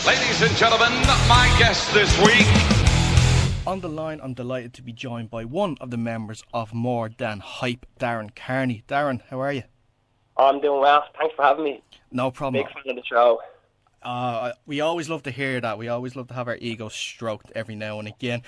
Ladies and gentlemen, my guest this week. On the line, I'm delighted to be joined by one of the members of More Than Hype, Darren Kearney. Darren, how are you? I'm doing well. Thanks for having me. No problem. Big fan of the show. We always love to hear that. We always love to have our ego stroked every now and again.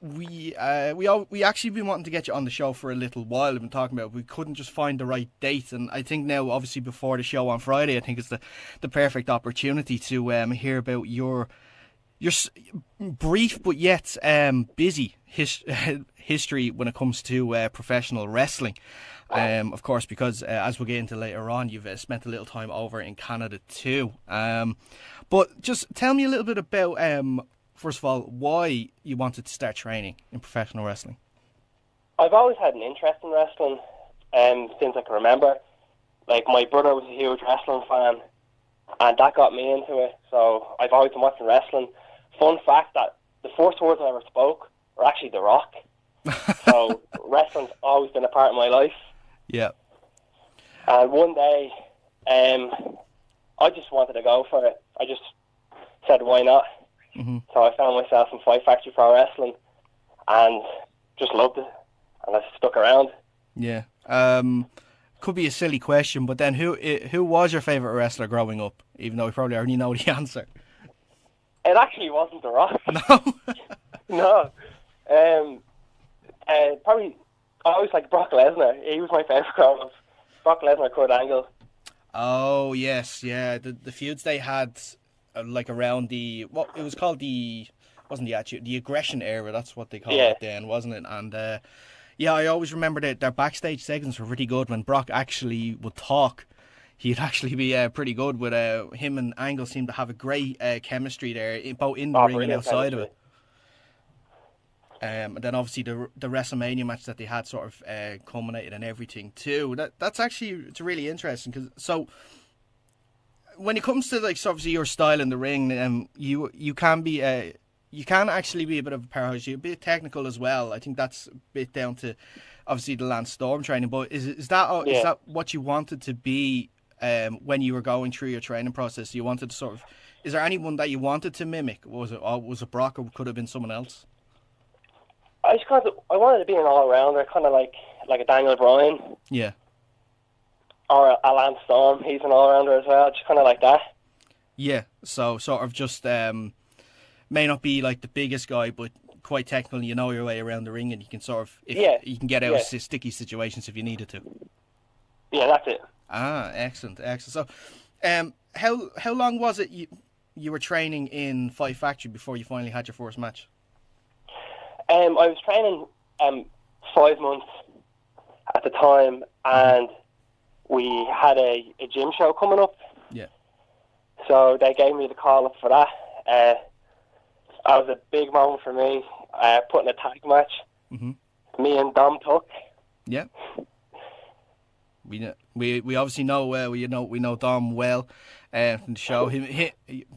We actually been wanting to get you on the show for a little while. We've been talking about it. We couldn't just find the right date, and I think now, obviously, before the show on Friday, I think it's the perfect opportunity to hear about your brief but yet busy history when it comes to professional wrestling. Of course, because as we'll get into later on, you've spent a little time over in Canada too. But just tell me a little bit about, first of all, why you wanted to start training in professional wrestling. I've always had an interest in wrestling since I can remember. Like, my brother was a huge wrestling fan, and that got me into it. So I've always been watching wrestling. Fun fact that the first words I ever spoke were actually The Rock. So wrestling's always been a part of my life. Yeah. And one day, I just wanted to go for it. I just said, why not? Mm-hmm. So I found myself in Fight Factory Pro Wrestling and just loved it. And I stuck around. Yeah. Could be a silly question, but then who was your favourite wrestler growing up? Even though we probably already know the answer. It actually wasn't The Rock. No? No. Probably, I always liked Brock Lesnar. He was my favourite growing up. Brock Lesnar, Kurt Angle. Oh, yes, yeah. The feuds they had, like around the, what it was called, wasn't the attitude, the aggression era, that's what they called it then, wasn't it? And yeah, I always remember that their backstage segments were pretty good. When Brock actually would talk, he'd actually be pretty good with him, and Angle seemed to have a great chemistry there, both in the ring and outside of it. And then obviously the WrestleMania match that they had sort of culminated in everything too. That's actually, it's really interesting, because so when it comes to, like, so obviously your style in the ring, you can be you can actually be a bit of a powerhouse. You're a bit technical as well. I think that's a bit down to obviously the Lance Storm training. But is that what you wanted to be when you were going through your training process? You wanted to sort of, is there anyone that you wanted to mimic? Was it Brock, or could it have been someone else? I wanted to be an all-rounder, kind of like a Daniel Bryan. Yeah. Or a Lance Storm. He's an all-rounder as well, just kind of like that. Yeah, so sort of just may not be like the biggest guy, but quite technical. You know your way around the ring, and you can sort of you can get out of sticky situations if you needed to. Yeah, that's it. Ah, excellent. So, how long was it you were training in Fight Factory before you finally had your first match? I was training 5 months at the time, and we had a gym show coming up. Yeah. So they gave me the call up for that. That was a big moment for me. Putting a tag match. Mm-hmm. Me and Dom Tuck. Yeah. We obviously know we know Dom well from the show.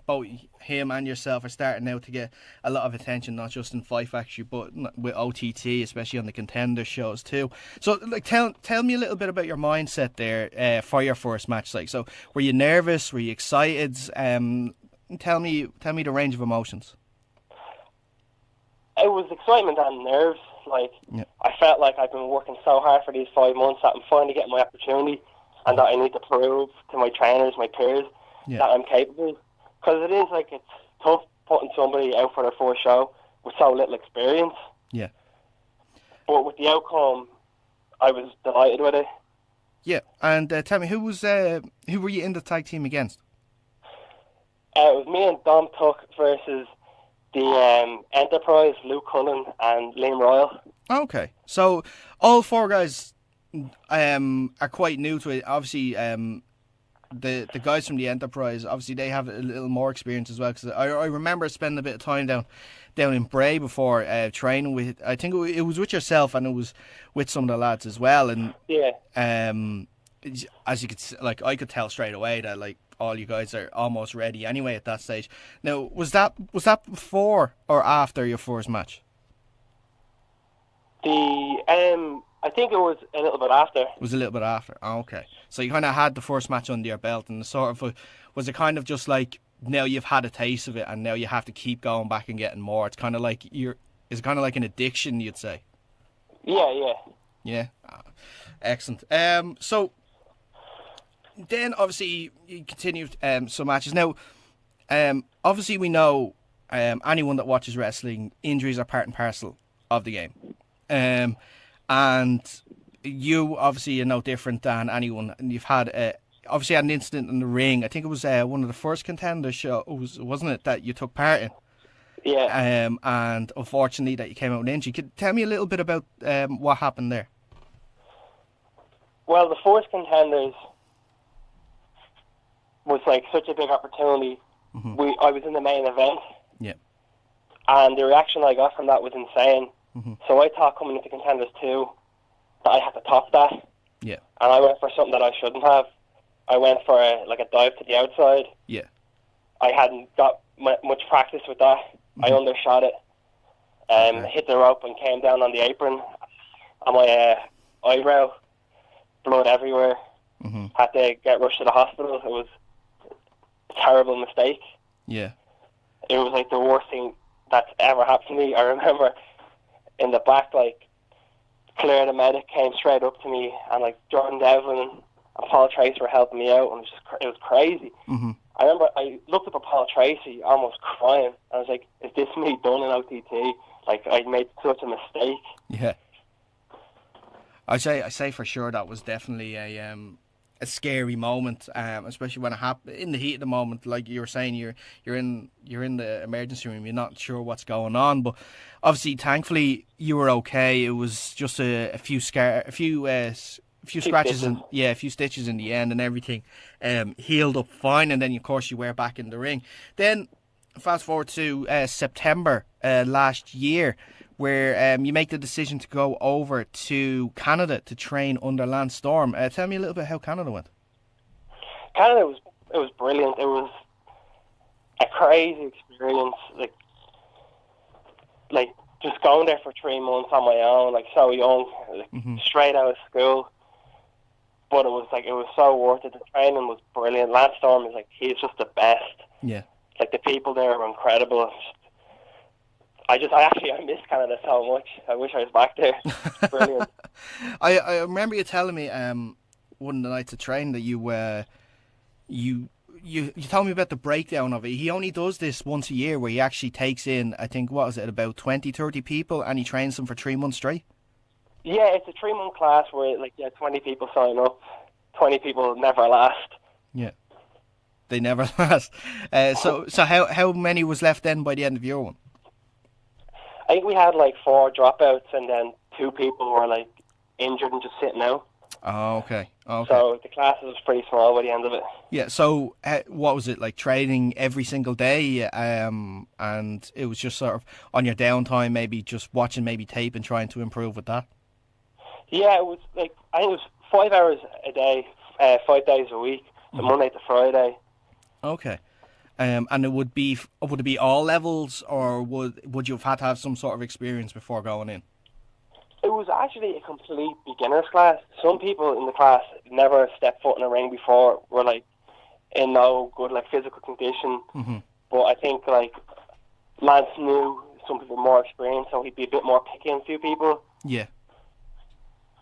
Both him and yourself are starting now to get a lot of attention, not just in Fight Factory, but with OTT, especially on the Contender shows too. So, like, tell me a little bit about your mindset there for your first match. Like, so were you nervous? Were you excited? Tell me the range of emotions. It was excitement and nerves. Like, I felt like I've been working so hard for these 5 months that I'm finally getting my opportunity, and that I need to prove to my trainers, my peers, that I'm capable. Because it is, like, it's tough putting somebody out for their first show with so little experience. Yeah. But with the outcome, I was delighted with it. Yeah, and tell me, who were you in the tag team against? It was me and Dom Tuck versus the Enterprise, Luke Cullen and Liam Royal. Okay, so all four guys are quite new to it. Obviously, the guys from the Enterprise, obviously they have a little more experience as well. Because I remember spending a bit of time down in Bray before training with. I think it was with yourself, and it was with some of the lads as well. And as you could, like, I could tell straight away that, like, all you guys are almost ready anyway at that stage. Now, was that before or after your first match? I think it was a little bit after. It was a little bit after. Oh, okay. So you kind of had the first match under your belt, and was it kind of just like now you've had a taste of it, and now you have to keep going back and getting more. It's kind of like it's kind of like an addiction, you'd say. Yeah. Excellent. So then, obviously, you continued some matches. Now, obviously, we know anyone that watches wrestling, injuries are part and parcel of the game. And you, obviously, are no different than anyone. And you've had, obviously, had an incident in the ring. I think it was one of the first Contender shows, wasn't it, that you took part in? Yeah. And unfortunately, that you came out with an injury. Could you tell me a little bit about what happened there? Well, the Force Contenders was like such a big opportunity. Mm-hmm. I was in the main event. Yeah. And the reaction I got from that was insane. Mm-hmm. So I thought coming into Contenders 2 that I had to top that. Yeah. And I went for something that I shouldn't have. I went for a dive to the outside. Yeah. I hadn't got much practice with that. Mm-hmm. I undershot it. Hit the rope and came down on the apron. And my eyebrow, blood everywhere. Mm-hmm. Had to get rushed to the hospital. It was a terrible mistake. Yeah. It was like the worst thing that's ever happened to me. I remember in the back, like, Claire the medic came straight up to me, and like Jordan Devlin and Paul Tracy were helping me out, and it was crazy. Mm-hmm. I remember I looked up at Paul Tracy, almost crying. I was like, "Is this me done in OTT? Like, I made such a mistake." Yeah. I say for sure that was definitely a scary moment, especially when it happened in the heat of the moment. Like you were saying, you're in the emergency room. You're not sure what's going on, but obviously, thankfully, you were okay. It was just a few scratches and a few stitches in the end, and everything healed up fine. And then, of course, you were back in the ring. Then, fast forward to September last year, where you make the decision to go over to Canada to train under Lance Storm. Tell me a little bit how Canada went. Canada was brilliant. It was a crazy experience. Like just going there for 3 months on my own, like so young, straight out of school. But it was so worth it. The training was brilliant. Lance Storm he's just the best. Yeah. Like the people there are incredible. I miss Canada so much. I wish I was back there. Brilliant. I remember you telling me one of the nights of training that you told me about the breakdown of it. He only does this once a year, where he actually takes in, I think, what was it, about 20, 30 people, and he trains them for 3 months straight? Yeah, it's a 3-month class where 20 people sign up. 20 people never last. Yeah. They never last. So how many was left then by the end of your one? I think we had 4 dropouts, and then 2 people were injured and just sitting out. Oh, okay. So the class was pretty small by the end of it. Yeah. So what was it like, training every single day, and it was just sort of on your downtime, maybe just watching maybe tape and trying to improve with that? Yeah, it was I think it was 5 hours a day, 5 days a week, so Monday to Friday. Okay. And would it be all levels, or would you have had to have some sort of experience before going in? It was actually a complete beginner's class. Some people in the class never stepped foot in a ring before, were in no good physical condition. Mm-hmm. But I think Lance knew some people more experienced, so he'd be a bit more picky on a few people. Yeah.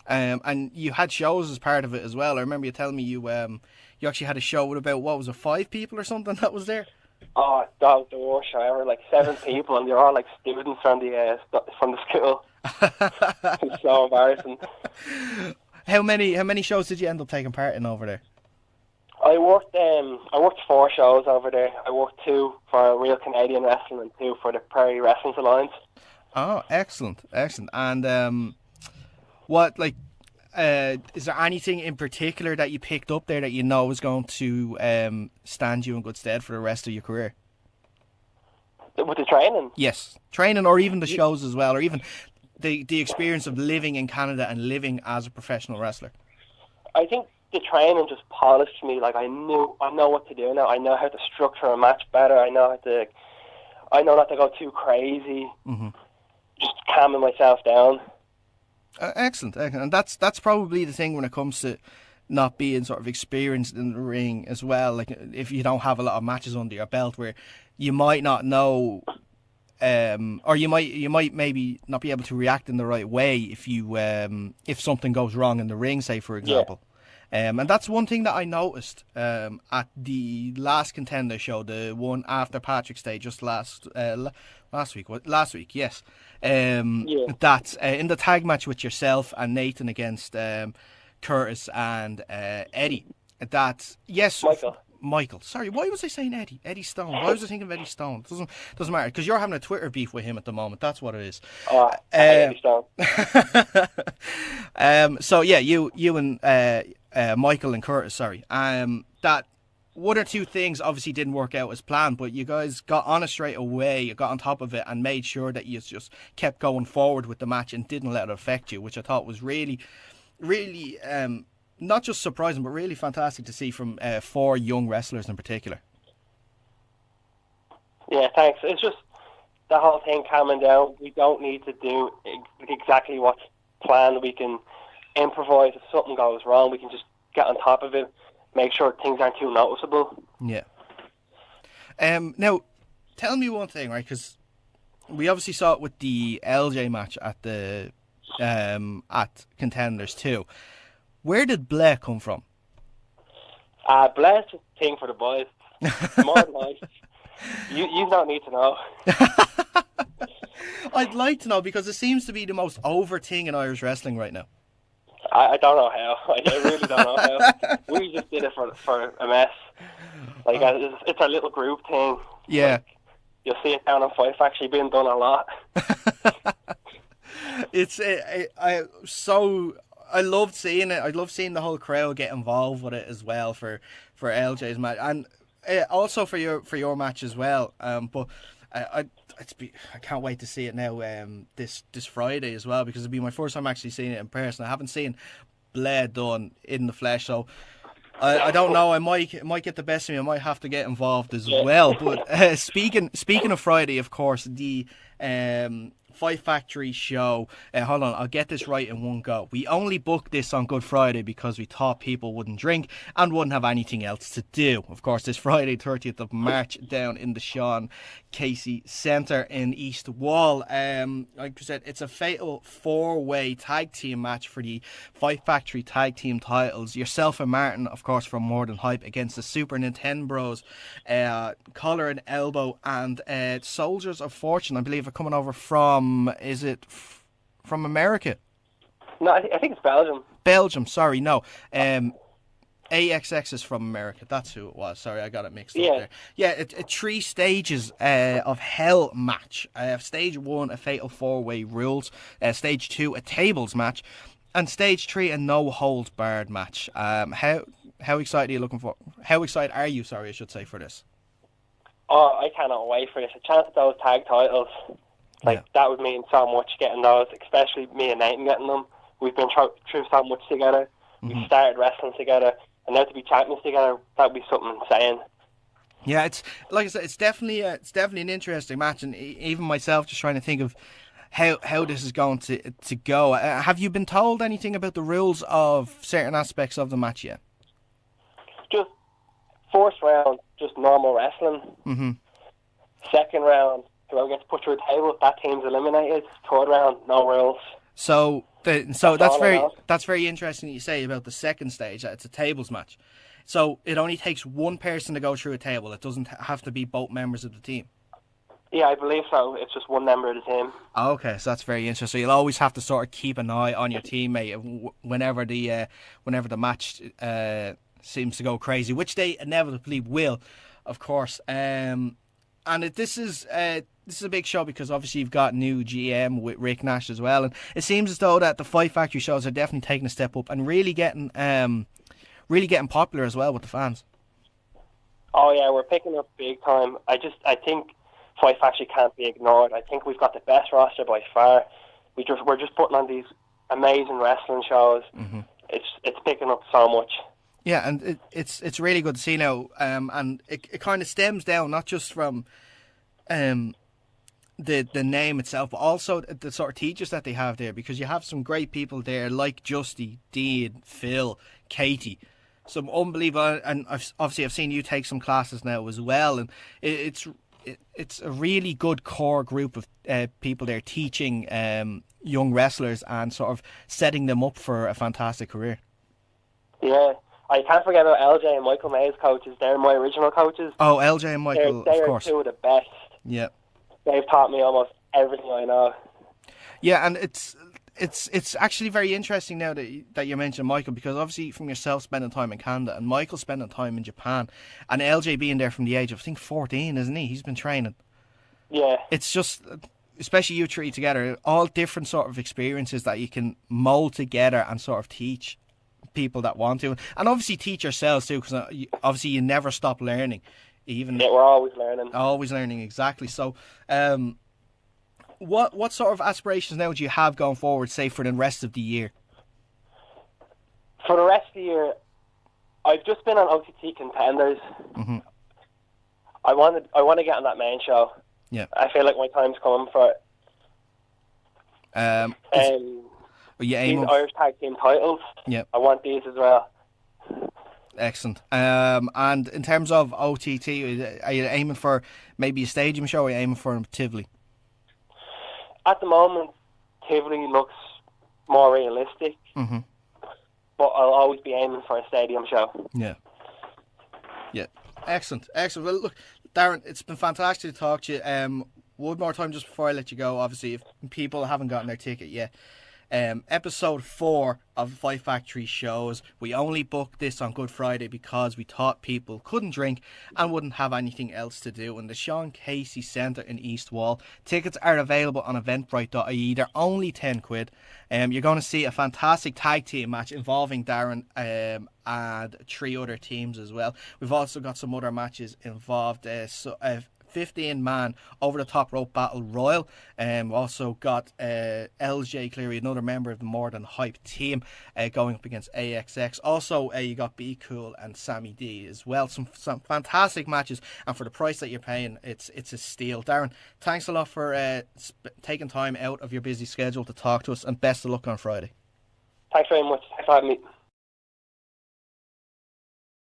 And you had shows as part of it as well. I remember you telling me you actually had a show with about, what was it, 5 people or something that was there? Oh, that was the worst show ever. 7 people, and they're all students from the school. It was so embarrassing. How many shows did you end up taking part in over there? I worked 4 shows over there. I worked 2 for Real Canadian Wrestling and 2 for the Prairie Wrestling Alliance. Oh, excellent. And what is there anything in particular that you picked up there that you know is going to stand you in good stead for the rest of your career? With the training? Yes, training, or even the shows as well, or even the experience of living in Canada and living as a professional wrestler. I think the training just polished me. I know what to do now. I know how to structure a match better. I know not to go too crazy. Mm-hmm. Just calming myself down. Excellent. And that's probably the thing when it comes to not being sort of experienced in the ring as well. Like if you don't have a lot of matches under your belt, where you might not know, or you might maybe not be able to react in the right way if something goes wrong in the ring, say for example. And that's one thing that I noticed at the last Contender show, the one after Patrick's Day, just last week. Last week, yes. That in the tag match with yourself and Nathan against Curtis and Eddie. That yes, Michael. Sorry, why was I saying Eddie? Eddie Stone. Why was I thinking of Eddie Stone? Doesn't matter, because you're having a Twitter beef with him at the moment. That's what it is. Eddie Stone. So yeah, you and Michael and Curtis. Sorry. That one or two things obviously didn't work out as planned, but you guys got on it straight away. You got on top of it and made sure that you just kept going forward with the match and didn't let it affect you, which I thought was really, really. Not just surprising, but really fantastic to see from 4 young wrestlers in particular. Yeah, thanks. It's just the whole thing calming down. We don't need to do exactly what's planned. We can improvise. If something goes wrong, we can just get on top of it, make sure things aren't too noticeable. Yeah. Now, tell me one thing, right? Because we obviously saw it with the LJ match at the at Contenders 2. Where did Blair come from? Blair's just a thing for the boys. More than nice. You don't need to know. I'd like to know, because it seems to be the most over thing in Irish wrestling right now. I don't know how. I really don't know how. We just did it for a mess. Like it's a little group thing. Yeah. Like, you'll see it down on Fight Factory being done a lot. I loved seeing it. I loved seeing the whole crowd get involved with it as well for LJ's match, and also for your match as well. But I can't wait to see it now this Friday as well, because it'll be my first time actually seeing it in person. I haven't seen Blair done in the flesh, so I don't know. It might get the best of me. I might have to get involved as well. But speaking of Friday, of course, the Fight Factory show. Hold on, I'll get this right in one go. We only booked this on Good Friday because we thought people wouldn't drink and wouldn't have anything else to do. Of course, this Friday, 30th of March, down in the Sean Casey Centre in East Wall. Like I said, it's a fatal 4-way tag team match for the Fight Factory tag team titles. Yourself and Martin, of course, from More Than Hype, against the Super Nintendo Bros, Collar and Elbow, and Soldiers of Fortune, I believe, are coming over from, is it from America? No, I think it's Belgium. Belgium, sorry, no. AXX is from America. That's who it was. Sorry, I got it mixed up there. Yeah, it 3 stages of hell match. Stage 1, a fatal 4-way rules. Stage 2, a tables match. And stage 3, a no holds barred match. How excited are you looking for? How excited are you? Sorry, I should say, for this. Oh, I cannot wait for this. A chance at those tag titles. That would mean so much, getting those, especially me and Nathan getting them. We've been through so much together. Mm-hmm. We started wrestling together, and now to be champions together, that would be something insane. Yeah, it's like I said, it's definitely an interesting match, and even myself just trying to think of how this is going to go. Have you been told anything about the rules of certain aspects of the match yet? Just first round, just normal wrestling. Mm-hmm. Second round, whoever gets put through a table, that team's eliminated. Third round, no rules. So that's very interesting that you say about the second stage, that it's a tables match. So it only takes one person to go through a table. It doesn't have to be both members of the team. Yeah, I believe so. It's just one member of the team. Okay, so that's very interesting. So you'll always have to sort of keep an eye on your teammate whenever the match seems to go crazy, which they inevitably will, of course. This is a big show because obviously you've got new GM with Rick Nash as well, and it seems as though that the Fight Factory shows are definitely taking a step up and really getting popular as well with the fans. Oh yeah, we're picking up big time. I think Fight Factory can't be ignored. I think we've got the best roster by far. We're just putting on these amazing wrestling shows. Mm-hmm. It's picking up so much. Yeah, and it's really good to see now, and it kind of stems down not just from the name itself, but also the sort of teachers that they have there, because you have some great people there like Justy, Dean, Phil, Katie. Some unbelievable, and I've seen you take some classes now as well, and it's a really good core group of people there teaching young wrestlers and sort of setting them up for a fantastic career. Yeah, I can't forget about LJ and Michael May's coaches. They're my original coaches. Oh, LJ and Michael, they of course. They are two of the best. Yeah. They've taught me almost everything I know. Yeah, and it's actually very interesting now that you mentioned Michael, because obviously from yourself spending time in Canada and Michael spending time in Japan, and LJ being there from the age of, I think, 14, isn't he? He's been training. Yeah. It's just, especially you three together, all different sort of experiences that you can mould together and sort of teach people that want to, and obviously teach yourselves too, because obviously you never stop learning. Even yeah, we're always learning. Always learning, exactly. So, what sort of aspirations now do you have going forward, say for the rest of the year? For the rest of the year, I've just been on OTT Contenders. Mm-hmm. I want to get on that main show. Yeah. I feel like my time's coming for it. Are you aiming these Irish tag team titles? Yeah. I want these as well. Excellent. And in terms of OTT, are you aiming for maybe a stadium show, or are you aiming for Tivoli? At the moment, Tivoli looks more realistic. Mm-hmm. But I'll always be aiming for a stadium show. Yeah. Yeah. Excellent. Well, look, Darren, it's been fantastic to talk to you. One more time just before I let you go, obviously, if people haven't gotten their ticket yet, episode 4 of Fight Factory shows. We only booked this on Good Friday because we thought people couldn't drink and wouldn't have anything else to do in the Sean Casey Centre in East Wall. Tickets are available on eventbrite.ie. They're only £10. You're going to see a fantastic tag team match involving Darren and 3 other teams as well. We've also got some other matches involved. 15-man over-the-top rope battle royal. Also got LJ Cleary, another member of the More Than Hype team, going up against AXX. Also, you got Be Cool and Sammy D as well. Some fantastic matches, and for the price that you're paying, it's a steal. Darren, thanks a lot for taking time out of your busy schedule to talk to us, and best of luck on Friday. Thanks very much. Thanks for having me.